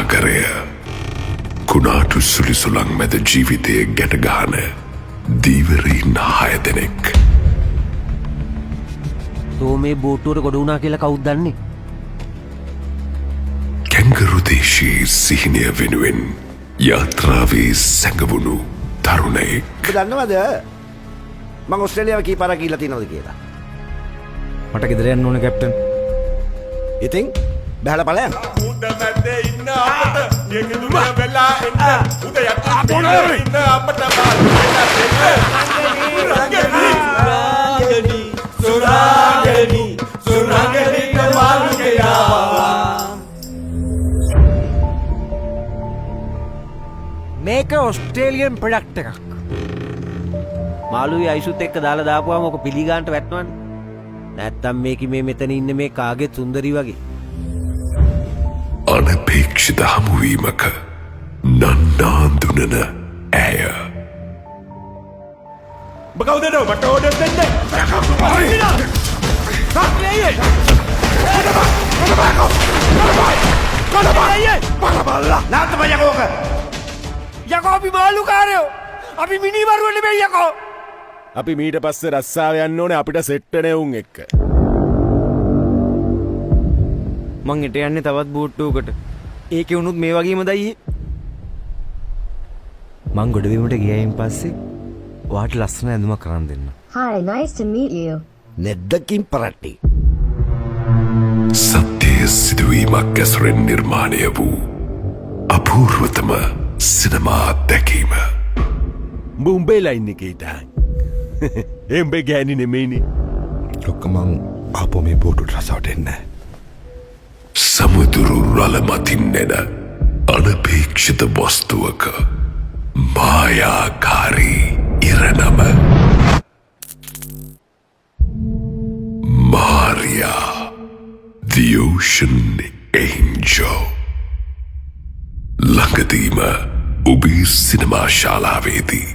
සාගරය කුණාටු සුලිසුළං මැද ජීවිතය ගැටගහන දීවරීන් 6 දෙනෙක්. තෝ මේ බෝට්ටුවට ගොඩ වුණා කියලා කවුද දන්නේ? කැංගරු දේශී සිහිනය වෙනුවෙන් යාත්‍රාවේ සැඟවුණු තරුණයෙක්. දන්නවද මං ඔස්ට්‍රේලියාව කී පාරක් ගිහිල්ලා තියෙනවද කියලා? මට ගෙදර යන්න ඕනේ කැප්ටන්. ඉතින් බහලා ඵලයන්. උඩ මැද්දේ ඉන්න අපට ගෙක දුර වෙලා එන්න උඩ යටින් ඉන්න අපට සුරාගනි සුරාගනි සුරාගනි කමාල් ගයා. මේක ඔස්ට්‍රේලියන් ප්‍රොඩක්ට් එකක්. මාළුවේ අයිසුත් එක්ක දාලා දාපුවාම ඔක පිළිගාන්ට වැටෙනවනේ. නැත්තම් මේකි මේ මෙතන ඉන්න මේ කාගෙත් සුන්දරි වගේ. අනපේක්ෂිත හමුවීමක නන්නාන්දුනන ඇය. බකවුදට මට ඕඩර් දෙන්න. යකෝ අපි මාළුකාරයෝ. අපි මිනිමරුවෝ නෙමෙයි යකෝ. අපි මීට පස්සේ රස්සාව යන්න ඕනේ අපිට සෙට් වෙන උන් එක්ක. මං හෙට යන්නේ තවත් බෝට්ටුවකට. ඒකේ වුණුත් මේ වගේම දයි. මං ගොඩවීමට ගියයින් පස්සේ ඔයාට ලස්සන ඇඳුමක් කරන් දෙන්න. Hi, nice to meet you. නෙද්දකින් පරට්ටි. සත්‍යය සිදුවීමක් ඇසුරෙන් නිර්මාණය වූ අපූර්වතම සිනමා දැකීම. උඹේ ලයින් එකේ ඉතාන්. එම්බේ ගෑනි නෙමෙයිනේ. ලොක්ක මං ආපෝ මේ බෝටුට රසවට එන්නේ. සමුදුරු රළ මතින් එන අනපේක්ෂිත වස්තුවක මායාකාරී ඉරණම මාරියා The Ocean Angel. ළඟදීම ඔබේ සිනමා ශාලාවේදී